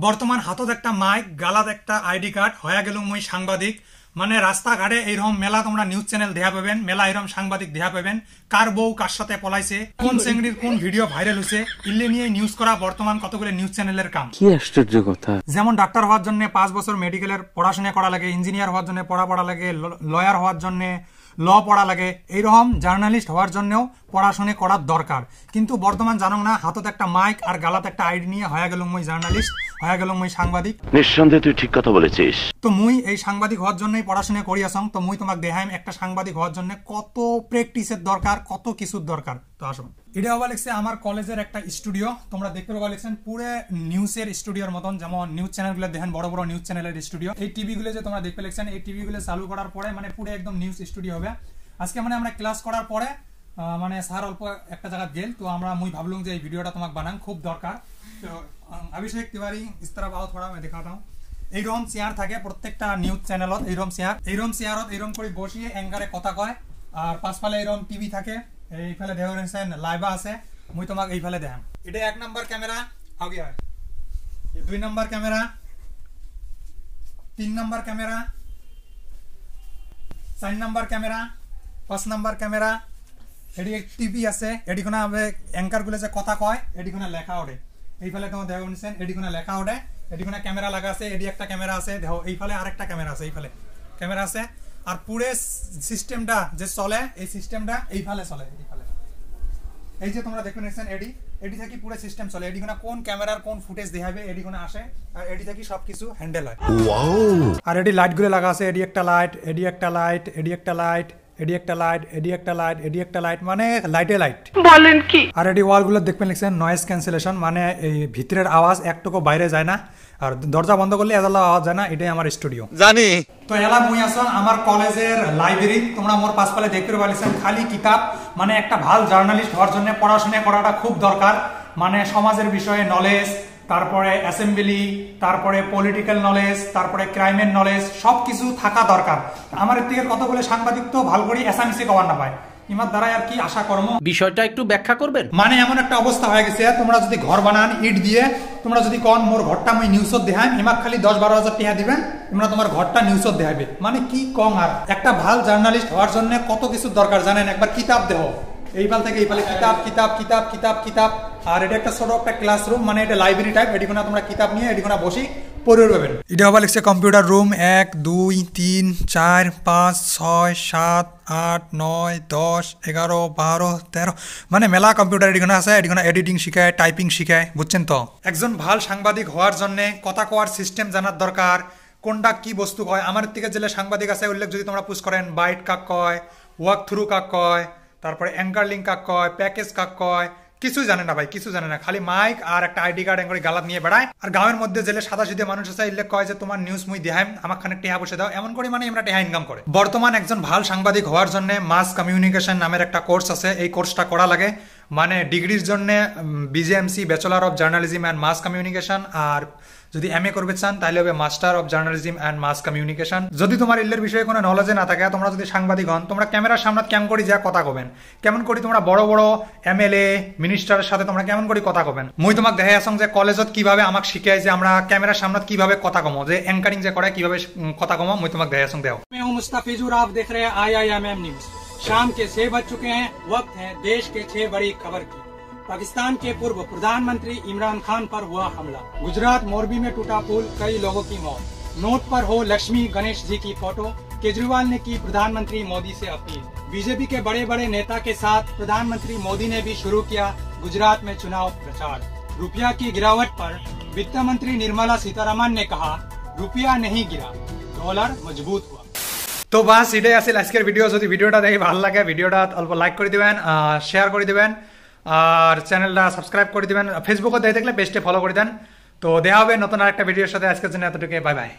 বর্তমান হাতত একটা মাইক গালাত একটা আইডি কার্ড হয়ে গেল মুই সাংবাদিক। মানে রাস্তাঘাটে এইরকম মেলা তোমরা নিউজ চ্যানেল দেখা পাবেন, মেলা এরকম সাংবাদিক দেখা পাবেন, কার বউ কার সাথে পলাইছে, কোন চেংড়ির কোন ভিডিও ভাইরাল হয়েছে, ইল্লে নিয়ে নিউজ করা বর্তমান কতগুলো নিউজ চ্যানেলের কাম। কি আশ্চর্য কথা! যেমন ডাক্তার হওয়ার জন্য 5 বছর মেডিকেলের পড়াশোনা করা লাগে, ইঞ্জিনিয়ার হওয়ার জন্য পড়া লাগে, লয়ার হওয়ার জন্য ল পড়া লাগে, এইরকম জার্নালিস্ট হওয়ার জন্যও পড়াশোনা করার দরকার। কিন্তু বর্তমান জানো না, হাতত একটা মাইক আর গালাত একটা আইডি নিয়ে হয়ে গেল মুই জার্নালিস্ট, হয়ে গেল মুই সাংবাদিক। নিঃসন্দেহে তুই ঠিক কথা বলেছিস। তো মুই এই সাংবাদিক হওয়ার জন্যই পড়াশোনা করি আসং। তো মুই তোমাকে দেখাইম একটা সাংবাদিক হওয়ার জন্য কত প্র্যাকটিসের দরকার, কত কিছুর দরকার। তো আসো, এটা হওয়া লিখছে আমার কলেজের একটা স্টুডিও। তোমরা দেখতে পাবা লিখছেন পুরো নিউজের স্টুডিওর মতন, যেমন নিউজ চ্যানেলগুলো দেখেন বড় বড় নিউজ চ্যানেলের স্টুডিও। এই টিভিগুলো যে তোমরা দেখতে লিখছেন, এই টিভিগুলো চালু করার পরে মানে পুরো একদম নিউজ স্টুডিও হবে। আজকে মানে আমরা ক্লাস করার পরে মানে স্যার অল্প একটা জায়গা গেল, তো আমরা মুই ভাবলুম যে এই ভিডিওটা তোমাকে বানান খুব দরকার। তো অভিষেক তিওয়ারি ইস तरह आओ थोड़ा मैं दिखाता हूं। এইরকম চেয়ার থাকে প্রত্যেকটা নিউজ চ্যানেলত, এইরকম চেয়ারত এইরকম করে বসিয়ে অ্যাঙ্কারে কথা কয়। আর পাঁচফালে এইরকম টিভি থাকে, এইফালে দেখেন লাইভা আছে। মুই তোমাকে এইফালে দেখাম। এটা 1 নম্বর ক্যামেরা, আগে হয় 2 নম্বর ক্যামেরা, 3 নম্বর ক্যামেরা, 4 নম্বর ক্যামেরা, 5 নম্বর ক্যামেরা। এটি এক টিভি আছে, এটি কোনা অ্যাঙ্কার গুলো যে কথা কয় এটি কোনা লেখা ওঠে। এইফালে তোমার দেখো নিছেন এটি কোনা লেখা ওঠে, এটি কোনা ক্যামেরা লাগা আছে, এটি একটা ক্যামেরা আছে, দেখো এইফালে আরেকটা ক্যামেরা আছে, এইফালে ক্যামেরা আছে। আর পুরো সিস্টেমটা যে চলে, এই সিস্টেমটা এইফালে চলে। এইফালে এই যে তোমরা দেখো নিছেন এডি থেকে পুরো সিস্টেম চলে। এডি কোনা কোন ক্যামেরার কোন ফুটেজ দেখাবে এডি কোনা আসে, আর এডি থেকে সবকিছু হ্যান্ডেল হয়। ওয়াও! আর এডি লাইট গুলো লাগা আছে, এডি একটা লাইট, এডি একটা লাইট, এডি একটা লাইট, এডি একটা লাইট, এডি একটা লাইট, এডি একটা লাইট, মানে লাইটে লাইট বলেন কি। আর এডি ওয়াল গুলো দেখবেন লিখছেন নয়েজ ক্যান্সেলেশন, মানে এই ভিতরের আওয়াজ একটুকু বাইরে যায় না, আর দরজা বন্ধ করলে এদালা আওয়াজ যায় না। এটাই আমার স্টুডিও জানি। তো এলা মুই আসন আমার কলেজের লাইব্রেরি। তোমরা মোর পাশপালে দেখতে পারছেন খালি কিতাব। মানে একটা ভালো জার্নালিস্ট হওয়ার জন্য পড়াশোনা করাটা খুব দরকার। মানে সমাজের বিষয়ে নলেজ, তারপরে অ্যাসেম্বলি, তারপরে পলিটিক্যাল নলেজ, তারপরে ক্রাইমের নলেজ, সবকিছু থাকা দরকার। আমার এর থেকে কতগুলো সাংবাদিক তো ভালো করে এসএমসি কভার না পায়, ইমার দ্বারা আর কি আশা কর্ম। বিষয়টা একটু ব্যাখ্যা করবেন? মানে এমন একটা অবস্থা হয়ে গেছে, তোমরা যদি ঘর বানান ইট দিয়ে, তোমরা যদি কন মোর ঘরটা মুই নিউজত দেখাই, ইমাক খালি 10-12 হাজার টাকা দিবেন, তোমরা তোমার ঘরটা নিউজত দেখাবে। মানে কি কম। আর একটা ভালো জার্নালিস্ট হওয়ার জন্য কত কিছু দরকার জানেন? একবার কিতাব দেহ, এইফাল থেকে এইফালে কিতাব কিতাব কিতাব কিতাব কিতাব। আর এটা একটা ছোট একটা ক্লাসরুম, মানে এটা লাইব্রেরি টাইপ। এটি কোনা তোমরা কিতাব নিয়ে এটি কোনা বসি পড়ে পাবেন। এটা আবার লিখছে কম্পিউটার রুম 1 2 3 4 5 6 7 8 9 10 11 12 13, মানে মেলা কম্পিউটার এটি কোনা আছে। এটি কোনা এডিটিং শিখায়, টাইপিং শিখায়, বুঝছেন তো? একজন ভাল সাংবাদিক হওয়ার জন্য কথা কোয়ার সিস্টেম জানার দরকার, কোনটা কি বস্তু কয়। আমার থেকে যে সাংবাদিক আছে উল্লেখ যদি তোমরা পুশ করেন, বাইট কাক কয়, ওয়াক থ্রু কাক কয়, তারপরে অ্যাঙ্কার লিঙ্ক কাক কয়, প্যাকেজ কাক কয়, কিছু জানে না ভাই, কিছু জানে না। খালি মাইক আর একটা আইডি কার্ড এঙ্গরি গালাত নিয়ে বেড়ায়। আর গাঁয়ের মধ্যে জেলে সাদা সিধে মানুষ আছে, উল্লেখ কয় যে তোমার নিউজ মুই দেখাইম, আমার খানে টেহা বসে দাও, এমন করে মানে আমরা টেহা ইনকাম করে। বর্তমান একজন ভাল সাংবাদিক হওয়ার জন্য মাস কমিউনিকেশন নামের একটা কোর্স আছে, এই কোর্সটা করা লাগে। মানে ডিগ্রির জন্য BJMC bachelor of journalism and mass communication, আর যদি এমএ করবে চান তাহলে হবে master of journalism and mass communication. যদি তোমার ইল্লের বিষয়ে কোনো নলেজে না থাকে, তোমরা যদি সাংবাদিক হন, তোমরা ক্যামেরার সামনে কেমন করি যা কথা কবেন, কেমন করি তোমরা বড় বড় এমএলএ মিনিস্টারের সাথে তোমরা কেমন করি কথা কবেন। মুই তোমাকে দেখাই আসং যে কলেজত কিভাবে আমাকে শিখায় যে আমরা ক্যামেরার সামনে কিভাবে কথা কমো, যে অ্যাঙ্কারিং যে করে কিভাবে কথা কমো, মুই তোমাকে দেখাই আসং। দেও मैं हूं मुस्तफिजुर, आप देख रहे हैं IIMM न्यूज। शाम के 6 बज चुके हैं, वक्त है देश के 6 बड़ी खबर की। पाकिस्तान के पूर्व प्रधानमंत्री इमरान खान पर हुआ हमला। गुजरात मोरबी में टूटा पुल, कई लोगों की मौत। नोट पर हो लक्ष्मी गणेश जी की फोटो, केजरीवाल ने की प्रधानमंत्री मोदी से अपील। बीजेपी के बड़े बड़े नेता के साथ प्रधानमंत्री मोदी ने भी शुरू किया गुजरात में चुनाव प्रचार। रुपया की गिरावट पर वित्त मंत्री निर्मला सीतारमन ने कहा, रुपया नहीं गिरा, डॉलर मजबूत हुआ। তো বাস এটাই আছিল আজকের ভিডিও। যদি ভিডিওটা দেখে ভালো লাগে, ভিডিওটা অল্প লাইক করে দিবেন, শেয়ার করে দিবেন, আর চ্যানেলটা সাবস্ক্রাইব করে দিবেন। ফেসবুকে দেখে থাকলে পেজটা ফলো করে দেন। তো দেখা হবে নতুন আরেকটা ভিডিওর সাথে। আজকের জন্য এতটুকু, বাই বাই।